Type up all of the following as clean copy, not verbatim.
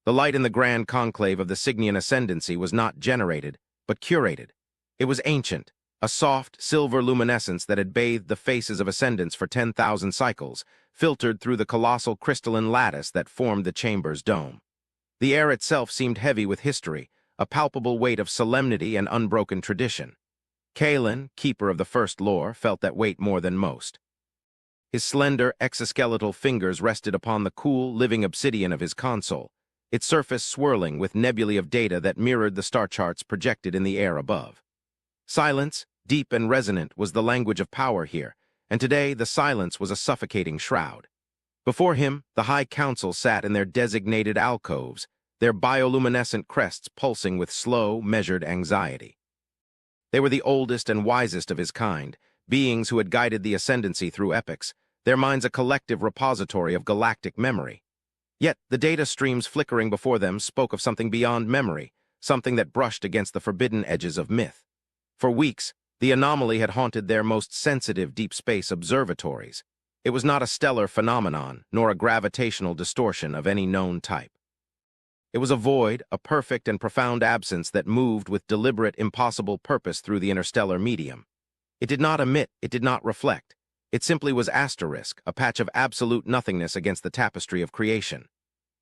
The light in the grand conclave of the Signian ascendancy was not generated, but curated. It was ancient, a soft, silver luminescence that had bathed the faces of ascendants for 10,000 cycles, filtered through the colossal crystalline lattice that formed the chamber's dome. The air itself seemed heavy with history, a palpable weight of solemnity and unbroken tradition. Kalen, keeper of the first lore, felt that weight more than most. His slender, exoskeletal fingers rested upon the cool, living obsidian of his console, its surface swirling with nebulae of data that mirrored the star charts projected in the air above. Silence, deep and resonant, was the language of power here, and today the silence was a suffocating shroud. Before him, the High Council sat in their designated alcoves, their bioluminescent crests pulsing with slow, measured anxiety. They were the oldest and wisest of his kind, beings who had guided the ascendancy through epochs, their minds a collective repository of galactic memory. Yet the data streams flickering before them spoke of something beyond memory, something that brushed against the forbidden edges of myth. For weeks, the anomaly had haunted their most sensitive deep space observatories. It was not a stellar phenomenon, nor a gravitational distortion of any known type. It was a void, a perfect and profound absence that moved with deliberate, impossible purpose through the interstellar medium. It did not emit, it did not reflect. It simply was asterisk, a patch of absolute nothingness against the tapestry of creation.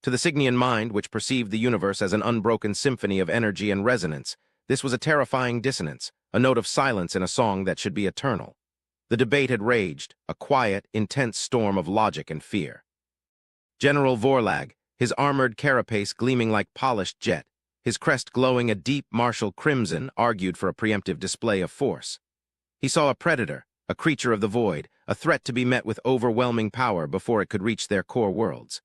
To the Signian mind, which perceived the universe as an unbroken symphony of energy and resonance, this was a terrifying dissonance, a note of silence in a song that should be eternal. The debate had raged, a quiet, intense storm of logic and fear. General Vorlag, his armored carapace gleaming like polished jet, his crest glowing a deep martial crimson, argued for a preemptive display of force. He saw a predator, a creature of the void, a threat to be met with overwhelming power before it could reach their core worlds.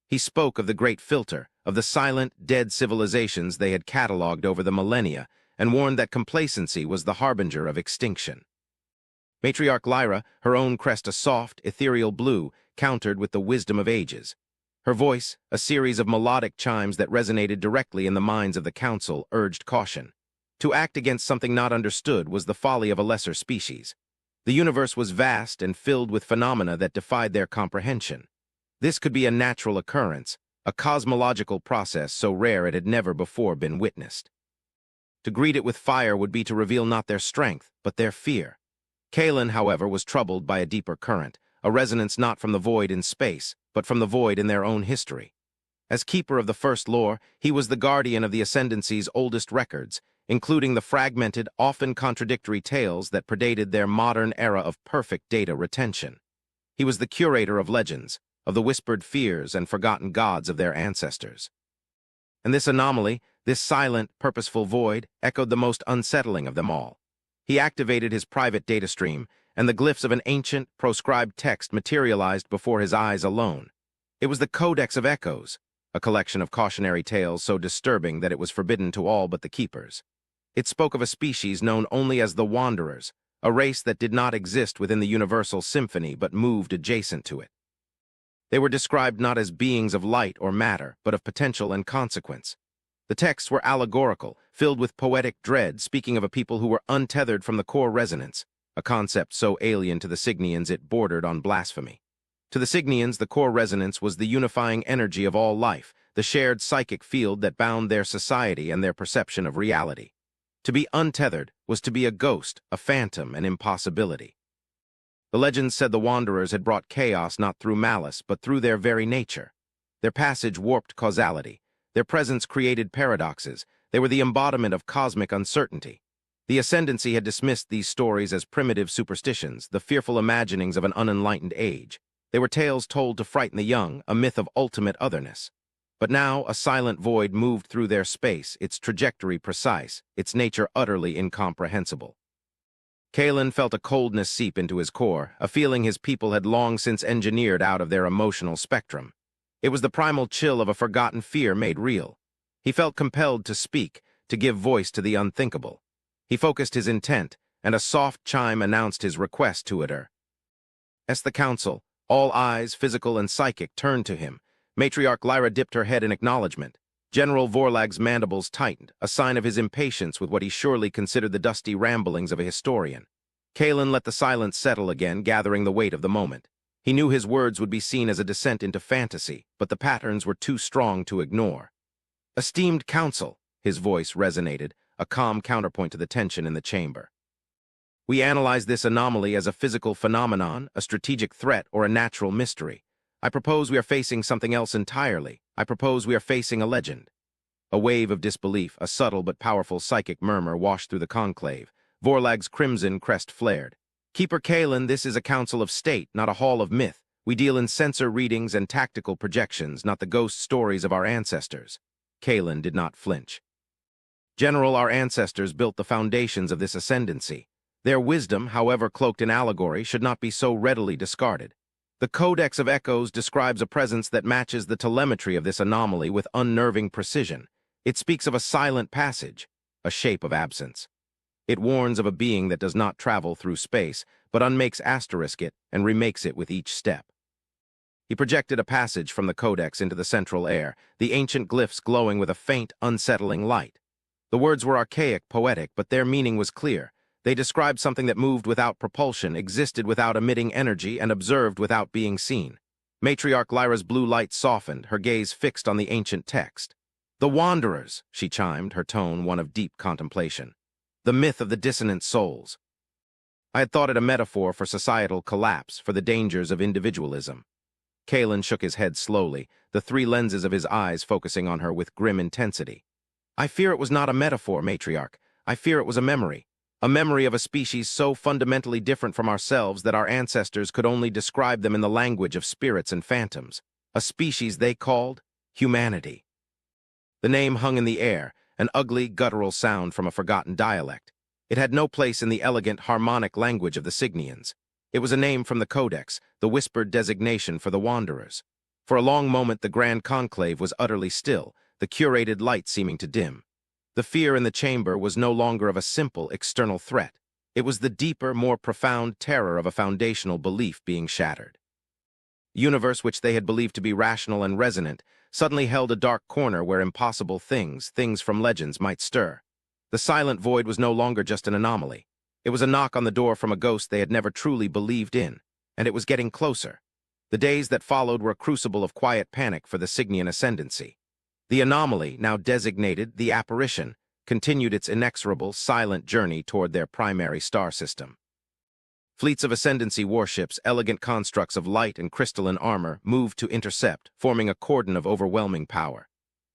He spoke of the Great Filter, of the silent, dead civilizations they had catalogued over the millennia, and warned that complacency was the harbinger of extinction. Matriarch Lyra, her own crest a soft, ethereal blue, countered with the wisdom of ages. Her voice, a series of melodic chimes that resonated directly in the minds of the council, urged caution. To act against something not understood was the folly of a lesser species. The universe was vast and filled with phenomena that defied their comprehension. This could be a natural occurrence, a cosmological process so rare it had never before been witnessed. To greet it with fire would be to reveal not their strength, but their fear. Kalen, however, was troubled by a deeper current, a resonance not from the void in space, but from the void in their own history. As keeper of the first lore, he was the guardian of the Ascendancy's oldest records, including the fragmented, often contradictory tales that predated their modern era of perfect data retention. He was the curator of legends, of the whispered fears and forgotten gods of their ancestors. And this anomaly, this silent, purposeful void, echoed the most unsettling of them all. He activated his private data stream, and the glyphs of an ancient, proscribed text materialized before his eyes alone. It was the Codex of Echoes, a collection of cautionary tales so disturbing that it was forbidden to all but the keepers. It spoke of a species known only as the Wanderers, a race that did not exist within the universal symphony but moved adjacent to it. They were described not as beings of light or matter, but of potential and consequence. The texts were allegorical, filled with poetic dread, speaking of a people who were untethered from the core resonance, a concept so alien to the Signians it bordered on blasphemy. To the Signians, the core resonance was the unifying energy of all life, the shared psychic field that bound their society and their perception of reality. To be untethered was to be a ghost, a phantom, an impossibility. The legends said the Wanderers had brought chaos not through malice, but through their very nature. Their passage warped causality. Their presence created paradoxes. They were the embodiment of cosmic uncertainty. The Ascendancy had dismissed these stories as primitive superstitions, the fearful imaginings of an unenlightened age. They were tales told to frighten the young, a myth of ultimate otherness. But now a silent void moved through their space, its trajectory precise, its nature utterly incomprehensible. Kalen felt a coldness seep into his core, a feeling his people had long since engineered out of their emotional spectrum. It was the primal chill of a forgotten fear made real. He felt compelled to speak, to give voice to the unthinkable. He focused his intent, and a soft chime announced his request to Utter. As the council, all eyes, physical and psychic, turned to him. Matriarch Lyra dipped her head in acknowledgement. General Vorlag's mandibles tightened, a sign of his impatience with what he surely considered the dusty ramblings of a historian. Kalen let the silence settle again, gathering the weight of the moment. He knew his words would be seen as a descent into fantasy, but the patterns were too strong to ignore. Esteemed council, his voice resonated, a calm counterpoint to the tension in the chamber. We analyze this anomaly as a physical phenomenon, a strategic threat, or a natural mystery. I propose we are facing something else entirely. I propose we are facing a legend. A wave of disbelief, a subtle but powerful psychic murmur washed through the conclave. Vorlag's crimson crest flared. Keeper Kalen, this is a council of state, not a hall of myth. We deal in sensor readings and tactical projections, not the ghost stories of our ancestors. Kalen did not flinch. General, our ancestors built the foundations of this ascendancy. Their wisdom, however cloaked in allegory, should not be so readily discarded. The Codex of Echoes describes a presence that matches the telemetry of this anomaly with unnerving precision. It speaks of a silent passage, a shape of absence. It warns of a being that does not travel through space, but unmakes asterisk it and remakes it with each step. He projected a passage from the Codex into the central air, the ancient glyphs glowing with a faint, unsettling light. The words were archaic, poetic, but their meaning was clear. They described something that moved without propulsion, existed without emitting energy, and observed without being seen. Matriarch Lyra's blue light softened, her gaze fixed on the ancient text. The Wanderers, she chimed, her tone one of deep contemplation. The myth of the dissonant souls. I had thought it a metaphor for societal collapse, for the dangers of individualism. Kalen shook his head slowly, the three lenses of his eyes focusing on her with grim intensity. I fear it was not a metaphor, Matriarch. I fear it was a memory of a species so fundamentally different from ourselves that our ancestors could only describe them in the language of spirits and phantoms, a species they called humanity. The name hung in the air, an ugly, guttural sound from a forgotten dialect. It had no place in the elegant, harmonic language of the Cygnians. It was a name from the Codex, the whispered designation for the Wanderers. For a long moment the grand conclave was utterly still, the curated light seeming to dim. The fear in the chamber was no longer of a simple external threat. It was the deeper, more profound terror of a foundational belief being shattered. The universe, which they had believed to be rational and resonant, suddenly held a dark corner where impossible things from legends, might stir. The silent void was no longer just an anomaly. It was a knock on the door from a ghost they had never truly believed in, and it was getting closer. The days that followed were a crucible of quiet panic for the Cygnian ascendancy. The anomaly, now designated the apparition, continued its inexorable, silent journey toward their primary star system. Fleets of ascendancy warships, elegant constructs of light and crystalline armor, moved to intercept, forming a cordon of overwhelming power.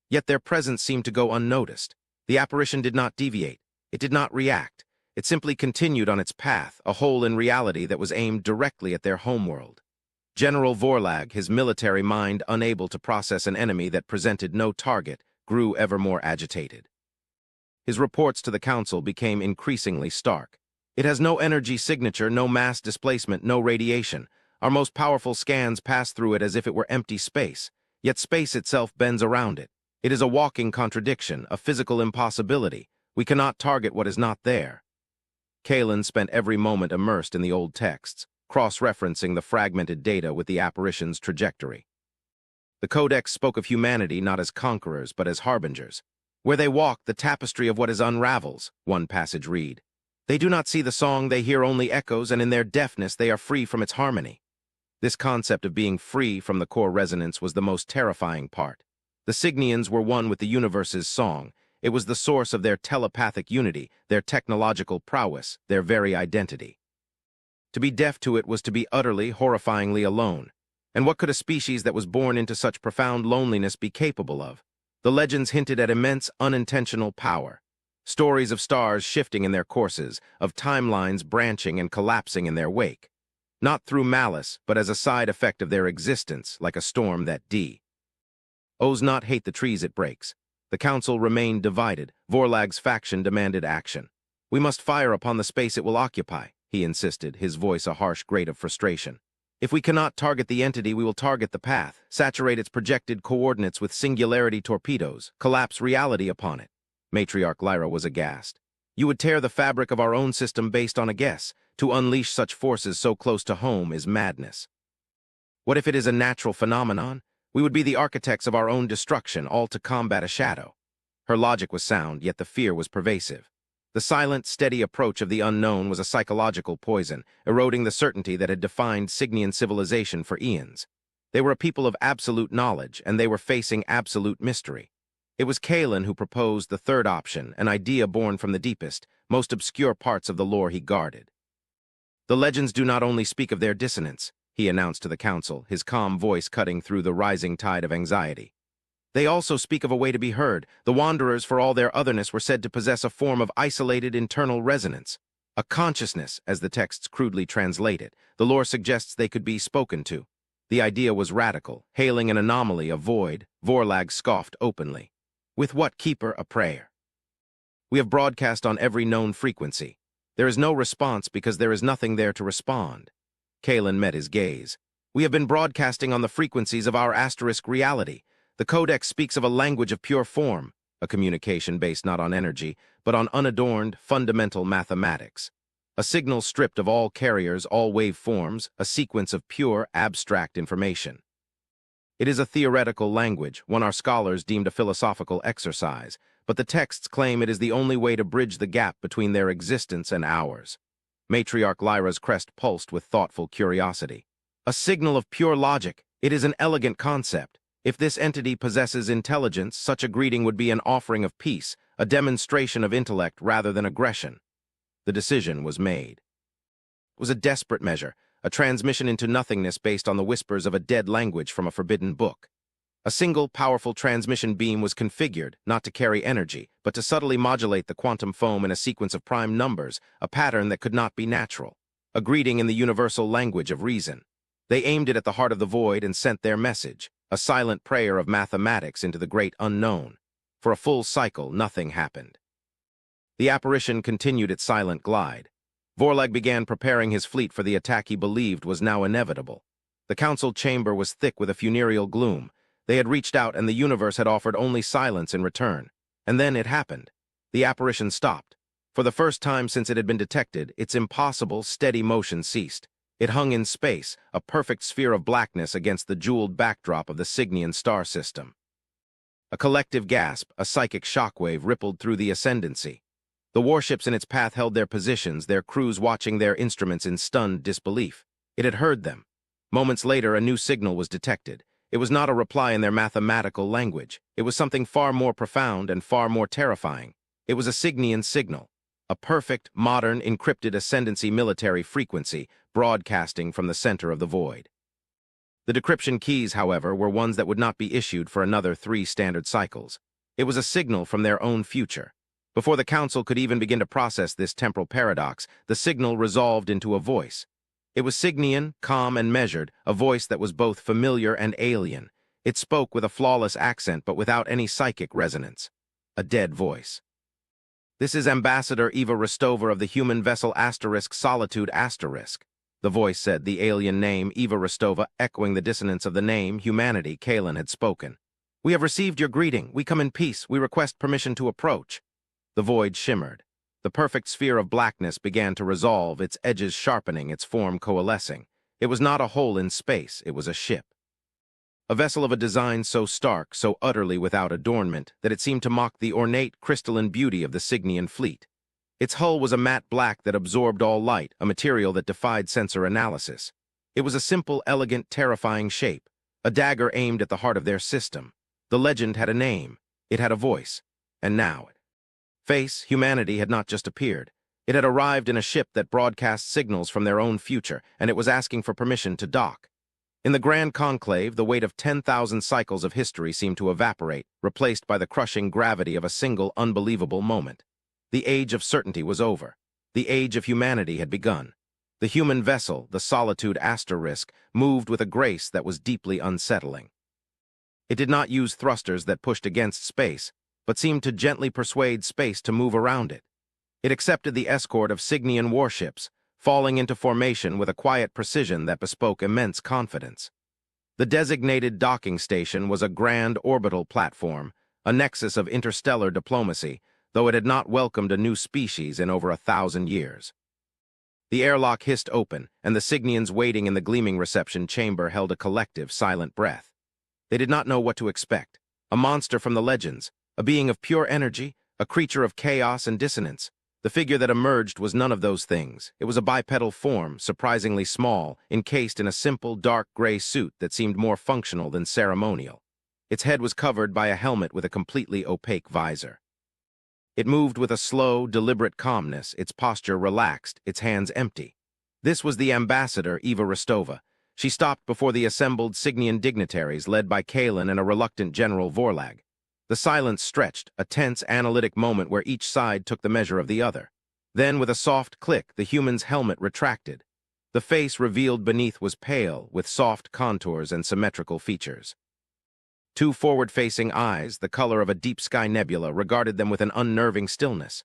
Yet their presence seemed to go unnoticed. The apparition did not deviate. It did not react. It simply continued on its path, a hole in reality that was aimed directly at their homeworld. General Vorlag, his military mind unable to process an enemy that presented no target, grew ever more agitated. His reports to the council became increasingly stark. It has no energy signature, no mass displacement, no radiation. Our most powerful scans pass through it as if it were empty space, yet space itself bends around it. It is a walking contradiction, a physical impossibility. We cannot target what is not there. Kalen spent every moment immersed in the old texts, cross-referencing the fragmented data with the apparition's trajectory. The Codex spoke of humanity not as conquerors but as harbingers. Where they walk, the tapestry of what is unravels, one passage read. They do not see the song, they hear only echoes, and in their deafness they are free from its harmony. This concept of being free from the core resonance was the most terrifying part. The Cygnians were one with the universe's song. It was the source of their telepathic unity, their technological prowess, their very identity. To be deaf to it was to be utterly, horrifyingly alone. And what could a species that was born into such profound loneliness be capable of? The legends hinted at immense, unintentional power. Stories of stars shifting in their courses, of timelines branching and collapsing in their wake. Not through malice, but as a side effect of their existence, like a storm that does not hate the trees it breaks. The council remained divided. Vorlag's faction demanded action. We must fire upon the space it will occupy, he insisted, his voice a harsh grate of frustration. If we cannot target the entity, we will target the path, saturate its projected coordinates with singularity torpedoes, collapse reality upon it. Matriarch Lyra was aghast. You would tear the fabric of our own system based on a guess. To unleash such forces so close to home is madness. What if it is a natural phenomenon? We would be the architects of our own destruction, all to combat a shadow. Her logic was sound, yet the fear was pervasive. The silent, steady approach of the unknown was a psychological poison, eroding the certainty that had defined Cygnian civilization for eons. They were a people of absolute knowledge, and they were facing absolute mystery. It was Kalen who proposed the third option, an idea born from the deepest, most obscure parts of the lore he guarded. The legends do not only speak of their dissonance, he announced to the council, his calm voice cutting through the rising tide of anxiety. They also speak of a way to be heard. The wanderers, for all their otherness, were said to possess a form of isolated internal resonance. A consciousness, as the texts crudely translate it. The lore suggests they could be spoken to. The idea was radical, hailing an anomaly, a void. Vorlag scoffed openly. With what keeper a prayer? We have broadcast on every known frequency. There is no response because there is nothing there to respond. Kalen met his gaze. We have been broadcasting on the frequencies of our asterisk reality. The Codex speaks of a language of pure form, a communication based not on energy, but on unadorned, fundamental mathematics. A signal stripped of all carriers, all waveforms, a sequence of pure, abstract information. It is a theoretical language, one our scholars deemed a philosophical exercise, but the texts claim it is the only way to bridge the gap between their existence and ours. Matriarch Lyra's crest pulsed with thoughtful curiosity. A signal of pure logic. It is an elegant concept. If this entity possesses intelligence, such a greeting would be an offering of peace, a demonstration of intellect rather than aggression. The decision was made. It was a desperate measure, a transmission into nothingness based on the whispers of a dead language from a forbidden book. A single, powerful transmission beam was configured, not to carry energy, but to subtly modulate the quantum foam in a sequence of prime numbers, a pattern that could not be natural. A greeting in the universal language of reason. They aimed it at the heart of the void and sent their message, a silent prayer of mathematics into the great unknown. For a full cycle, nothing happened. The apparition continued its silent glide. Vorlag began preparing his fleet for the attack he believed was now inevitable. The council chamber was thick with a funereal gloom. They had reached out and the universe had offered only silence in return. And then it happened. The apparition stopped. For the first time since it had been detected, its impossible, steady motion ceased. It hung in space, a perfect sphere of blackness against the jeweled backdrop of the Cygnian star system. A collective gasp, a psychic shockwave rippled through the ascendancy. The warships in its path held their positions, their crews watching their instruments in stunned disbelief. It had heard them. Moments later, a new signal was detected. It was not a reply in their mathematical language. It was something far more profound and far more terrifying. It was a Cygnian signal, a perfect, modern, encrypted ascendancy military frequency broadcasting from the center of the void. The decryption keys, however, were ones that would not be issued for another 3 standard cycles. It was a signal from their own future. Before the council could even begin to process this temporal paradox, the signal resolved into a voice. It was Cygnian, calm and measured, a voice that was both familiar and alien. It spoke with a flawless accent but without any psychic resonance. A dead voice. This is Ambassador Eva Rostova of the human vessel Solitude Asterisk. The voice said, the alien name, Eva Rostova, echoing the dissonance of the name, humanity, Kalen had spoken. We have received your greeting. We come in peace. We request permission to approach. The void shimmered. The perfect sphere of blackness began to resolve, its edges sharpening, its form coalescing. It was not a hole in space, it was a ship. A vessel of a design so stark, so utterly without adornment, that it seemed to mock the ornate, crystalline beauty of the Cygnian fleet. Its hull was a matte black that absorbed all light, a material that defied sensor analysis. It was a simple, elegant, terrifying shape, a dagger aimed at the heart of their system. The legend had a name, it had a voice, and now humanity had not just appeared. It had arrived in a ship that broadcast signals from their own future, and it was asking for permission to dock. In the Grand Conclave, the weight of 10,000 cycles of history seemed to evaporate, replaced by the crushing gravity of a single unbelievable moment. The age of certainty was over. The age of humanity had begun. The human vessel, the Solitude Asterisk, moved with a grace that was deeply unsettling. It did not use thrusters that pushed against space, but seemed to gently persuade space to move around it. It accepted the escort of Cygnian warships, falling into formation with a quiet precision that bespoke immense confidence. The designated docking station was a grand orbital platform, a nexus of interstellar diplomacy, though it had not welcomed a new species in over 1,000 years. The airlock hissed open, and the Cygnians waiting in the gleaming reception chamber held a collective, silent breath. They did not know what to expect. A monster from the legends, a being of pure energy, a creature of chaos and dissonance. The figure that emerged was none of those things. It was a bipedal form, surprisingly small, encased in a simple, dark gray suit that seemed more functional than ceremonial. Its head was covered by a helmet with a completely opaque visor. It moved with a slow, deliberate calmness, its posture relaxed, its hands empty. This was the ambassador, Eva Rostova. She stopped before the assembled Signian dignitaries led by Kalin and a reluctant General Vorlag. The silence stretched, a tense, analytic moment where each side took the measure of the other. Then, with a soft click, the human's helmet retracted. The face revealed beneath was pale, with soft contours and symmetrical features. Two forward-facing eyes, the color of a deep-sky nebula, regarded them with an unnerving stillness.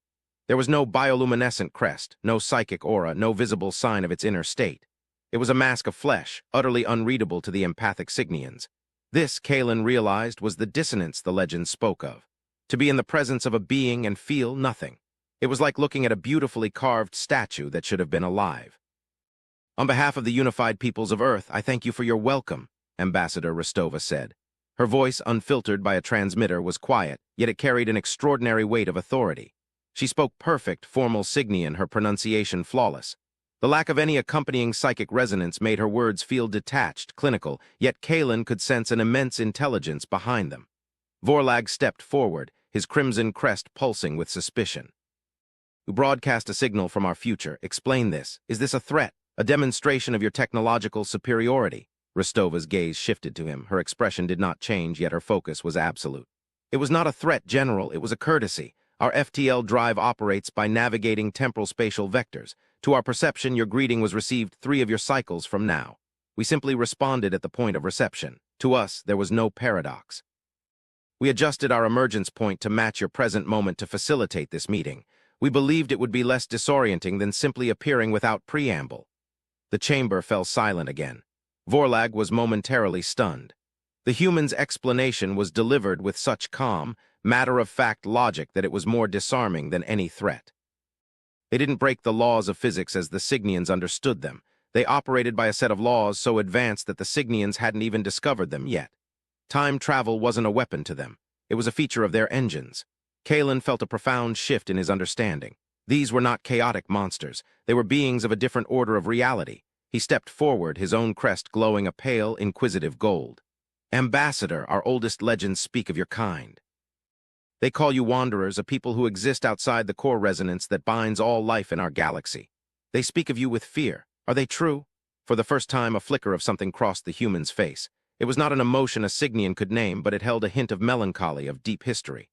There was no bioluminescent crest, no psychic aura, no visible sign of its inner state. It was a mask of flesh, utterly unreadable to the empathic Signians. This, Kalin realized, was the dissonance the legends spoke of. To be in the presence of a being and feel nothing. It was like looking at a beautifully carved statue that should have been alive. "On behalf of the unified peoples of Earth, I thank you for your welcome," Ambassador Rostova said. Her voice, unfiltered by a transmitter, was quiet, yet it carried an extraordinary weight of authority. She spoke perfect, formal Signian, her pronunciation flawless. The lack of any accompanying psychic resonance made her words feel detached, clinical, yet Kalin could sense an immense intelligence behind them. Vorlag stepped forward, his crimson crest pulsing with suspicion. "We broadcast a signal from our future. Explain this. Is this a threat? A demonstration of your technological superiority?" Rostova's gaze shifted to him. Her expression did not change, yet her focus was absolute. "It was not a threat, General. It was a courtesy. Our FTL drive operates by navigating temporal spatial vectors. To our perception, your greeting was received 3 of your cycles from now. We simply responded at the point of reception. To us, there was no paradox. We adjusted our emergence point to match your present moment to facilitate this meeting. We believed it would be less disorienting than simply appearing without preamble." The chamber fell silent again. Vorlag was momentarily stunned. The human's explanation was delivered with such calm, matter-of-fact logic that it was more disarming than any threat. They didn't break the laws of physics as the Signians understood them. They operated by a set of laws so advanced that the Signians hadn't even discovered them yet. Time travel wasn't a weapon to them. It was a feature of their engines. Kalin felt a profound shift in his understanding. These were not chaotic monsters. They were beings of a different order of reality. He stepped forward, his own crest glowing a pale, inquisitive gold. "Ambassador, our oldest legends speak of your kind. They call you wanderers, a people who exist outside the core resonance that binds all life in our galaxy. They speak of you with fear. Are they true?" For the first time, a flicker of something crossed the human's face. It was not an emotion a Signian could name, but it held a hint of melancholy, of deep history.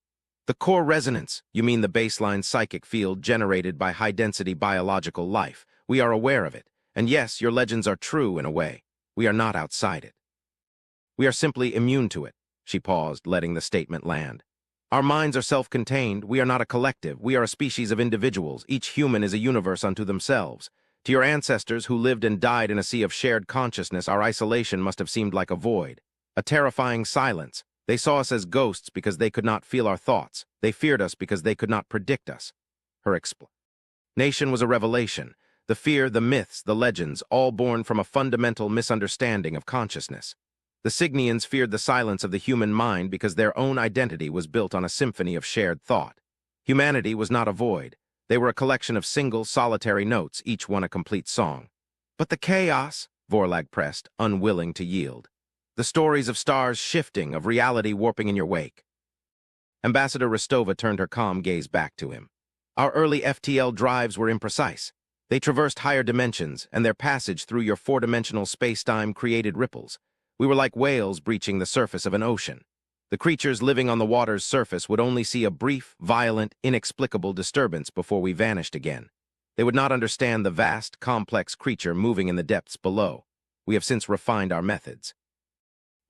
"The core resonance, you mean the baseline psychic field generated by high-density biological life. We are aware of it. And yes, your legends are true in a way. We are not outside it. We are simply immune to it." She paused, letting the statement land. "Our minds are self-contained. We are not a collective. We are a species of individuals. Each human is a universe unto themselves. To your ancestors who lived and died in a sea of shared consciousness, our isolation must have seemed like a void, a terrifying silence. They saw us as ghosts because they could not feel our thoughts. They feared us because they could not predict us." Her explanation was a revelation. The fear, the myths, the legends, all born from a fundamental misunderstanding of consciousness. The Signians feared the silence of the human mind because their own identity was built on a symphony of shared thought. Humanity was not a void. They were a collection of single, solitary notes, each one a complete song. "But the chaos," Vorlag pressed, unwilling to yield. "The stories of stars shifting, of reality warping in your wake." Ambassador Rostova turned her calm gaze back to him. "Our early FTL drives were imprecise. They traversed higher dimensions, and their passage through your 4-dimensional space-time created ripples. We were like whales breaching the surface of an ocean. The creatures living on the water's surface would only see a brief, violent, inexplicable disturbance before we vanished again. They would not understand the vast, complex creature moving in the depths below. We have since refined our methods.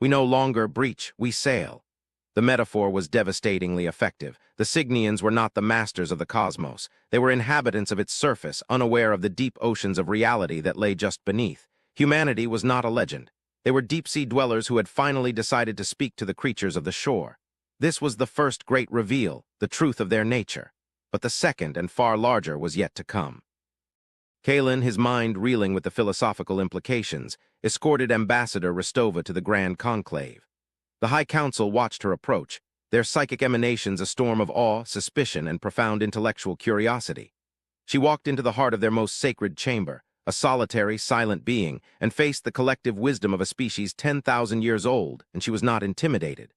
We no longer breach, we sail." The metaphor was devastatingly effective. The Signians were not the masters of the cosmos. They were inhabitants of its surface, unaware of the deep oceans of reality that lay just beneath. Humanity was not a legend. They were deep-sea dwellers who had finally decided to speak to the creatures of the shore. This was the first great reveal, the truth of their nature. But the second and far larger was yet to come. Kalin, his mind reeling with the philosophical implications, escorted Ambassador Rostova to the Grand Conclave. The High Council watched her approach, their psychic emanations a storm of awe, suspicion, and profound intellectual curiosity. She walked into the heart of their most sacred chamber, a solitary, silent being, and faced the collective wisdom of a species 10,000 years old, and she was not intimidated.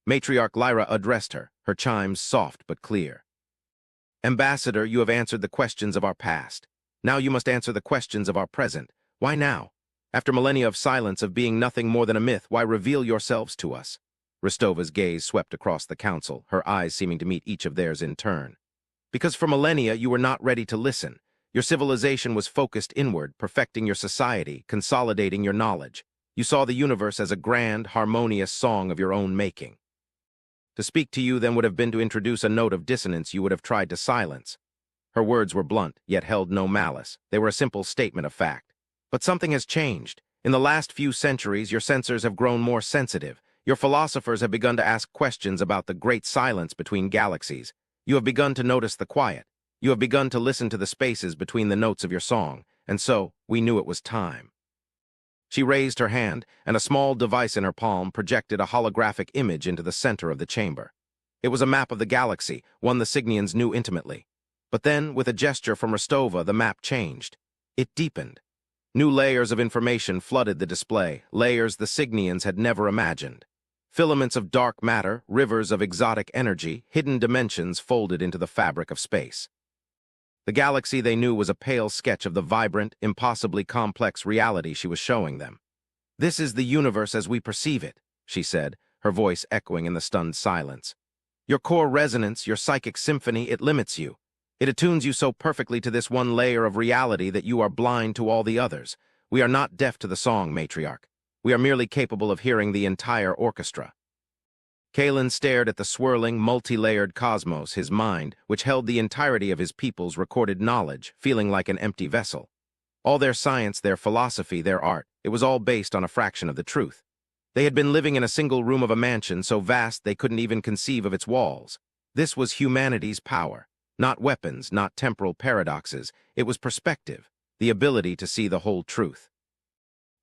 Matriarch Lyra addressed her, her chimes soft but clear. Ambassador, you have answered the questions of our past. Now you must answer the questions of our present. Why now? After millennia of silence, of being nothing more than a myth, why reveal yourselves to us? Rostova's gaze swept across the council, her eyes seeming to meet each of theirs in turn. Because for millennia you were not ready to listen. Your civilization was focused inward, perfecting your society, consolidating your knowledge. You saw the universe as a grand, harmonious song of your own making. To speak to you then would have been to introduce a note of dissonance you would have tried to silence. Her words were blunt, yet held no malice. They were a simple statement of fact. But something has changed. In the last few centuries, your sensors have grown more sensitive. Your philosophers have begun to ask questions about the great silence between galaxies. You have begun to notice the quiet. You have begun to listen to the spaces between the notes of your song. And so, we knew it was time. She raised her hand, and a small device in her palm projected a holographic image into the center of the chamber. It was a map of the galaxy, one the Cygnians knew intimately. But then, with a gesture from Rostova, the map changed. It deepened. New layers of information flooded the display, layers the Cygnians had never imagined. Filaments of dark matter, rivers of exotic energy, hidden dimensions folded into the fabric of space. The galaxy they knew was a pale sketch of the vibrant, impossibly complex reality she was showing them. "This is the universe as we perceive it," she said, her voice echoing in the stunned silence. "Your core resonance, your psychic symphony, it limits you. It attunes you so perfectly to this one layer of reality that you are blind to all the others. We are not deaf to the song, Matriarch. We are merely capable of hearing the entire orchestra." Kalen stared at the swirling, multi-layered cosmos, his mind, which held the entirety of his people's recorded knowledge, feeling like an empty vessel. All their science, their philosophy, their art, it was all based on a fraction of the truth. They had been living in a single room of a mansion so vast they couldn't even conceive of its walls. This was humanity's power. Not weapons, not temporal paradoxes. It was perspective, the ability to see the whole truth.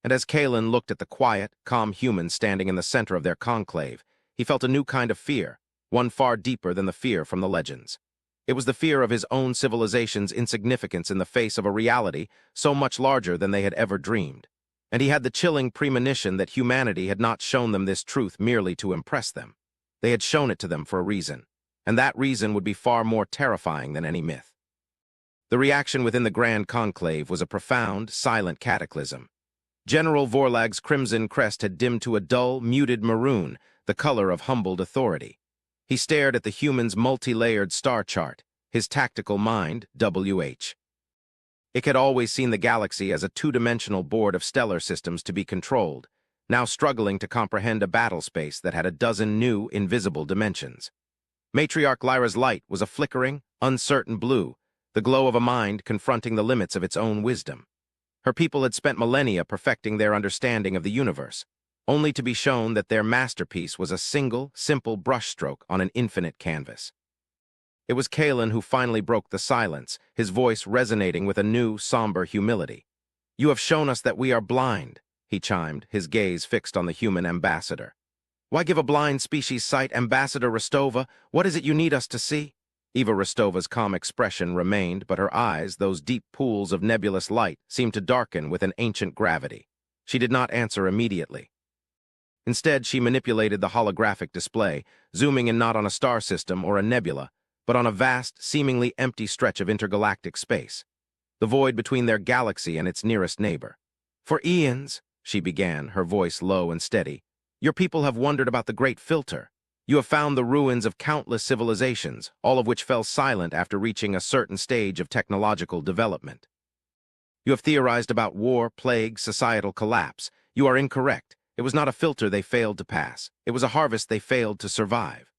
And as Kalen looked at the quiet, calm human standing in the center of their conclave, he felt a new kind of fear, one far deeper than the fear from the legends. It was the fear of his own civilization's insignificance in the face of a reality so much larger than they had ever dreamed. And he had the chilling premonition that humanity had not shown them this truth merely to impress them. They had shown it to them for a reason, and that reason would be far more terrifying than any myth. The reaction within the Grand Conclave was a profound, silent cataclysm. General Vorlag's crimson crest had dimmed to a dull, muted maroon, the color of humbled authority. He stared at the human's multi-layered star chart, his tactical mind, WH. It had always seen the galaxy as a two-dimensional board of stellar systems to be controlled, now struggling to comprehend a battle space that had a dozen new, invisible dimensions. Matriarch Lyra's light was a flickering, uncertain blue, the glow of a mind confronting the limits of its own wisdom. Her people had spent millennia perfecting their understanding of the universe, only to be shown that their masterpiece was a single, simple brushstroke on an infinite canvas. It was Kalen who finally broke the silence, his voice resonating with a new, somber humility. "You have shown us that we are blind," he chimed, his gaze fixed on the human ambassador. "Why give a blind species sight, Ambassador Rostova? What is it you need us to see?" Eva Rostova's calm expression remained, but her eyes, those deep pools of nebulous light, seemed to darken with an ancient gravity. She did not answer immediately. Instead, she manipulated the holographic display, zooming in not on a star system or a nebula, but on a vast, seemingly empty stretch of intergalactic space, the void between their galaxy and its nearest neighbor. "For eons," she began, her voice low and steady, "your people have wondered about the Great Filter. You have found the ruins of countless civilizations, all of which fell silent after reaching a certain stage of technological development. You have theorized about war, plague, societal collapse. You are incorrect. It was not a filter they failed to pass. It was a harvest they failed to survive."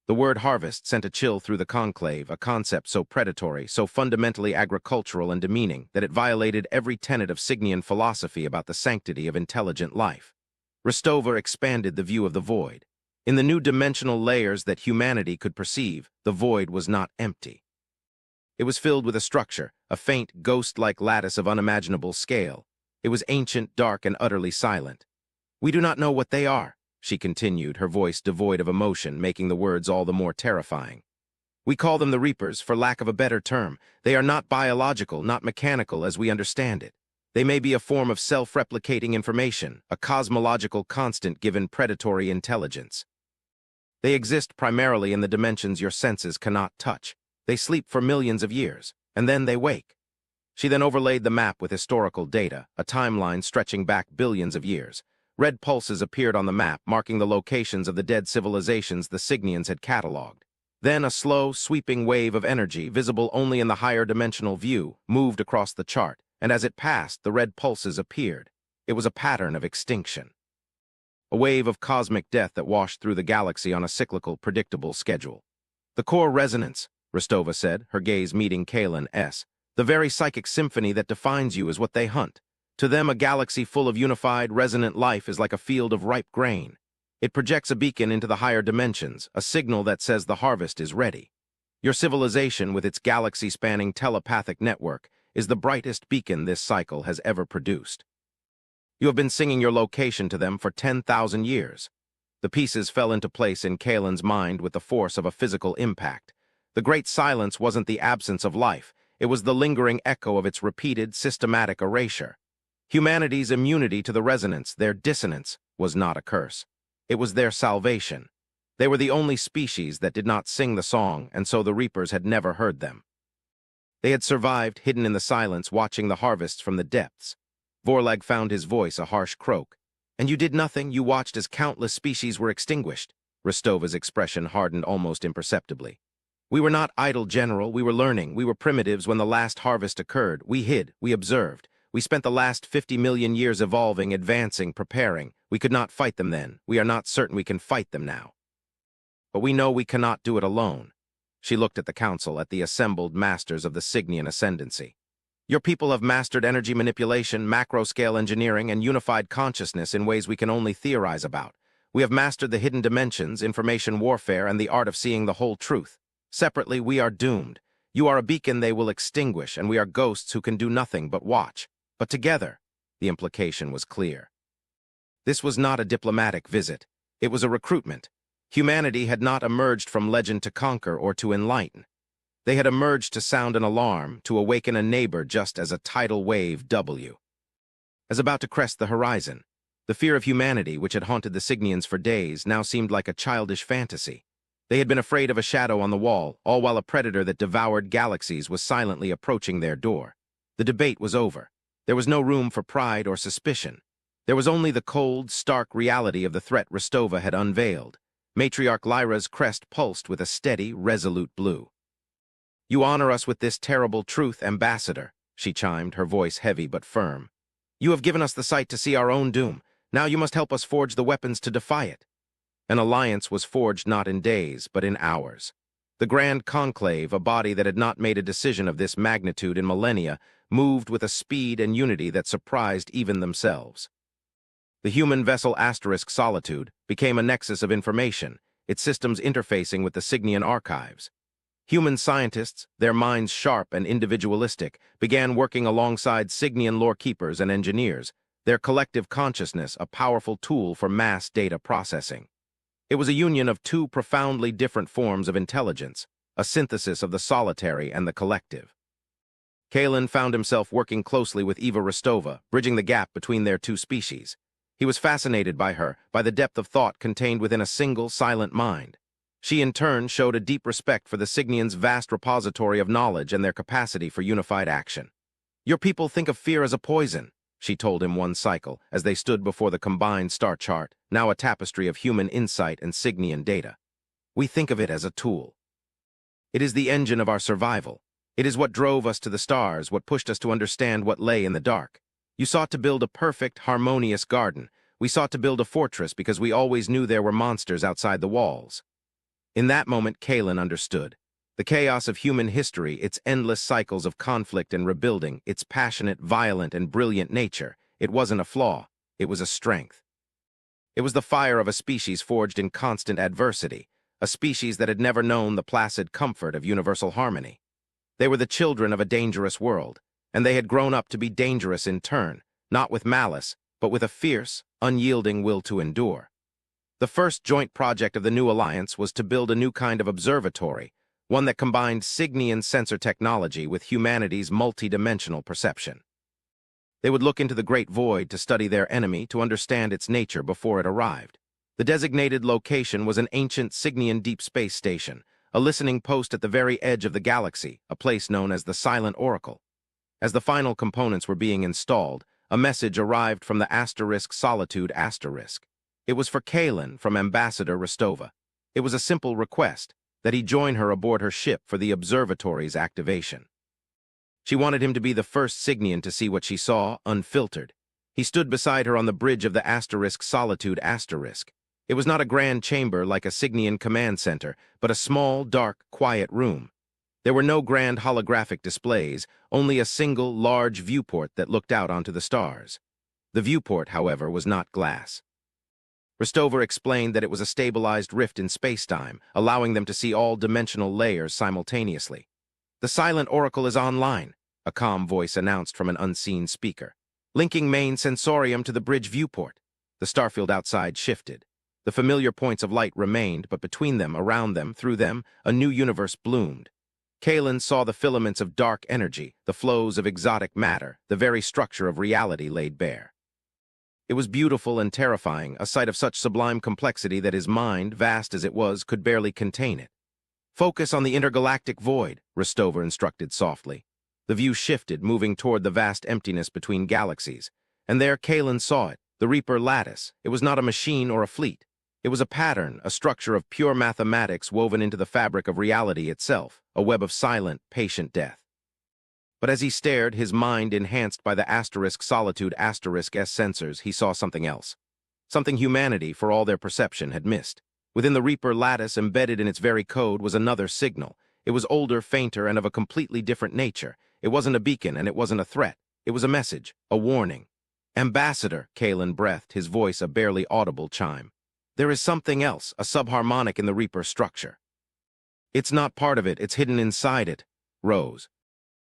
The word harvest sent a chill through the conclave, a concept so predatory, so fundamentally agricultural and demeaning that it violated every tenet of Cygnian philosophy about the sanctity of intelligent life. Rostova expanded the view of the void. In the new dimensional layers that humanity could perceive, the void was not empty. It was filled with a structure, a faint, ghost-like lattice of unimaginable scale. It was ancient, dark, and utterly silent. "We do not know what they are," she continued, her voice devoid of emotion, making the words all the more terrifying. "We call them the Reapers, for lack of a better term. They are not biological, not mechanical as we understand it. They may be a form of self-replicating information, a cosmological constant given predatory intelligence." They exist primarily in the dimensions your senses cannot touch. They sleep for millions of years, and then they wake. She then overlaid the map with historical data, a timeline stretching back billions of years. Red pulses appeared on the map, marking the locations of the dead civilizations the Signians had catalogued. Then a slow, sweeping wave of energy, visible only in the higher dimensional view, moved across the chart, and as it passed, the red pulses appeared. It was a pattern of extinction. A wave of cosmic death that washed through the galaxy on a cyclical, predictable schedule. The core resonance, Rostova said, her gaze meeting Kalen's. The very psychic symphony that defines you is what they hunt. To them, a galaxy full of unified, resonant life is like a field of ripe grain. It projects a beacon into the higher dimensions, a signal that says the harvest is ready. Your civilization, with its galaxy-spanning telepathic network, is the brightest beacon this cycle has ever produced. You have been singing your location to them for 10,000 years. The pieces fell into place in Kalen's mind with the force of a physical impact. The great silence wasn't the absence of life, it was the lingering echo of its repeated, systematic erasure. Humanity's immunity to the resonance, their dissonance, was not a curse. It was their salvation. They were the only species that did not sing the song, and so the reapers had never heard them. They had survived, hidden in the silence, watching the harvests from the depths. Vorlag found his voice a harsh croak. And you did nothing, you watched as countless species were extinguished. Rostova's expression hardened almost imperceptibly. We were not idle, General, we were learning, we were primitives when the last harvest occurred. We hid, we observed. We spent the last 50 million years evolving, advancing, preparing. We could not fight them then. We are not certain we can fight them now. But we know we cannot do it alone. She looked at the council, at the assembled masters of the Signian ascendancy. Your people have mastered energy manipulation, macro-scale engineering, and unified consciousness in ways we can only theorize about. We have mastered the hidden dimensions, information warfare, and the art of seeing the whole truth. Separately, we are doomed. You are a beacon they will extinguish, and we are ghosts who can do nothing but watch. But together, the implication was clear. This was not a diplomatic visit. It was a recruitment. Humanity had not emerged from legend to conquer or to enlighten. They had emerged to sound an alarm, to awaken a neighbor just as a tidal wave W. As about to crest the horizon, the fear of humanity, which had haunted the Signians for days, now seemed like a childish fantasy. They had been afraid of a shadow on the wall, all while a predator that devoured galaxies was silently approaching their door. The debate was over. There was no room for pride or suspicion. There was only the cold, stark reality of the threat Rostova had unveiled. Matriarch Lyra's crest pulsed with a steady, resolute blue. You honor us with this terrible truth, Ambassador, she chimed, her voice heavy but firm. You have given us the sight to see our own doom. Now you must help us forge the weapons to defy it. An alliance was forged not in days, but in hours. The Grand Conclave, a body that had not made a decision of this magnitude in millennia, moved with a speed and unity that surprised even themselves. The human vessel Solitude became a nexus of information, its systems interfacing with the Signian archives. Human scientists, their minds sharp and individualistic, began working alongside Signian lore-keepers and engineers, their collective consciousness a powerful tool for mass data processing. It was a union of two profoundly different forms of intelligence, a synthesis of the solitary and the collective. Kalen found himself working closely with Eva Rostova, bridging the gap between their two species. He was fascinated by her, by the depth of thought contained within a single, silent mind. She, in turn, showed a deep respect for the Signians' vast repository of knowledge and their capacity for unified action. Your people think of fear as a poison, she told him one cycle, as they stood before the combined star chart, now a tapestry of human insight and Signian data. We think of it as a tool. It is the engine of our survival. It is what drove us to the stars, what pushed us to understand what lay in the dark. You sought to build a perfect, harmonious garden. We sought to build a fortress because we always knew there were monsters outside the walls. In that moment, Kalen understood. The chaos of human history, its endless cycles of conflict and rebuilding, its passionate, violent, and brilliant nature, it wasn't a flaw, it was a strength. It was the fire of a species forged in constant adversity, a species that had never known the placid comfort of universal harmony. They were the children of a dangerous world, and they had grown up to be dangerous in turn, not with malice, but with a fierce, unyielding will to endure. The first joint project of the new alliance was to build a new kind of observatory, one that combined Signian sensor technology with humanity's multidimensional perception. They would look into the great void to study their enemy, to understand its nature before it arrived. The designated location was an ancient Cygnian deep space station, a listening post at the very edge of the galaxy, a place known as the Silent Oracle. As the final components were being installed, a message arrived from the Solitude Asterisk. It was for Kalen from Ambassador Rostova. It was a simple request, that he join her aboard her ship for the observatory's activation. She wanted him to be the first Cygnian to see what she saw, unfiltered. He stood beside her on the bridge of the Solitude Asterisk. It was not a grand chamber like a Cygnian command center, but a small, dark, quiet room. There were no grand holographic displays, only a single, large viewport that looked out onto the stars. The viewport, however, was not glass. Rostova explained that it was a stabilized rift in spacetime, allowing them to see all dimensional layers simultaneously. "The Silent Oracle is online," a calm voice announced from an unseen speaker. "Linking main sensorium to the bridge viewport." The starfield outside shifted. The familiar points of light remained, but between them, around them, through them, a new universe bloomed. Kalen saw the filaments of dark energy, the flows of exotic matter, the very structure of reality laid bare. It was beautiful and terrifying, a sight of such sublime complexity that his mind, vast as it was, could barely contain it. "Focus on the intergalactic void," Rostova instructed softly. The view shifted, moving toward the vast emptiness between galaxies. And there Kalen saw it, the Reaper lattice. It was not a machine or a fleet. It was a pattern, a structure of pure mathematics woven into the fabric of reality itself, a web of silent, patient death. But as he stared, his mind enhanced by the Solitude Asterisk S sensors, he saw something else. Something humanity, for all their perception, had missed. Within the Reaper lattice, embedded in its very code, was another signal. It was older, fainter, and of a completely different nature. It wasn't a beacon, and it wasn't a threat. It was a message, a warning. "Ambassador," Kalen breathed, his voice a barely audible chime. "There is something else, a subharmonic in the Reaper structure." "It's not part of it, it's hidden inside it." Rose.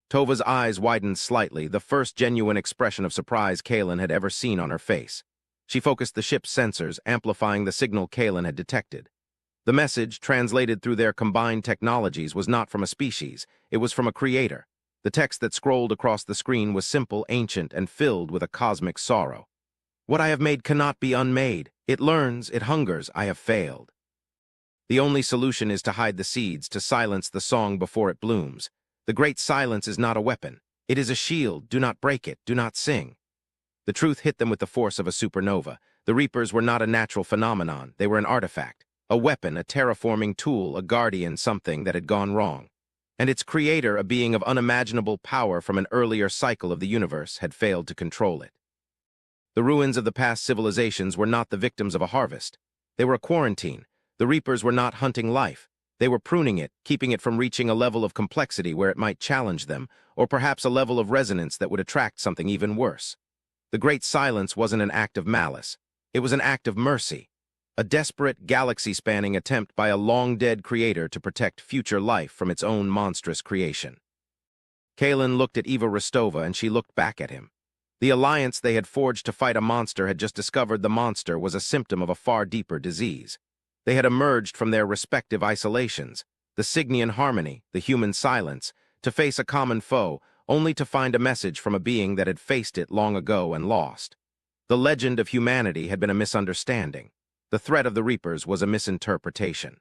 Tova's eyes widened slightly, the first genuine expression of surprise Kalen had ever seen on her face. She focused the ship's sensors, amplifying the signal Kalen had detected. The message, translated through their combined technologies, was not from a species, it was from a creator. The text that scrolled across the screen was simple, ancient, and filled with a cosmic sorrow. "What I have made cannot be unmade. It learns, it hungers, I have failed. The only solution is to hide the seeds, to silence the song before it blooms. The great silence is not a weapon. It is a shield. Do not break it. Do not sing." The truth hit them with the force of a supernova. The Reapers were not a natural phenomenon. They were an artifact, a weapon, a terraforming tool, a guardian, something that had gone wrong. And its creator, a being of unimaginable power from an earlier cycle of the universe, had failed to control it. The ruins of the past civilizations were not the victims of a harvest. They were a quarantine. The Reapers were not hunting life. They were pruning it, keeping it from reaching a level of complexity where it might challenge them, or perhaps a level of resonance that would attract something even worse. The Great Silence wasn't an act of malice. It was an act of mercy, a desperate, galaxy-spanning attempt by a long-dead creator to protect future life from its own monstrous creation. Kalen looked at Eva Rostova, and she looked back at him. The alliance they had forged to fight a monster had just discovered the monster was a symptom of a far deeper disease. They had emerged from their respective isolations, the Cygnian harmony, the human silence, to face a common foe, only to find a message from a being that had faced it long ago and lost. The legend of humanity had been a misunderstanding. The threat of the Reapers was a misinterpretation.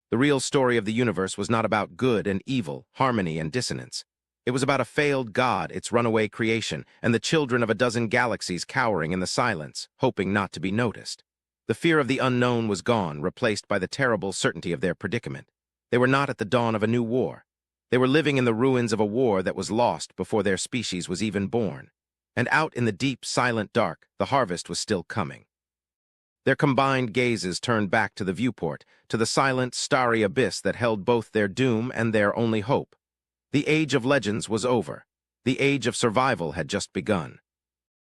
The real story of the universe was not about good and evil, harmony and dissonance. It was about a failed god, its runaway creation, and the children of a dozen galaxies cowering in the silence, hoping not to be noticed. The fear of the unknown was gone, replaced by the terrible certainty of their predicament. They were not at the dawn of a new war. They were living in the ruins of a war that was lost before their species was even born. And out in the deep, silent dark, the harvest was still coming. Their combined gazes turned back to the viewport, to the silent, starry abyss that held both their doom and their only hope. The age of legends was over. The age of survival had just begun.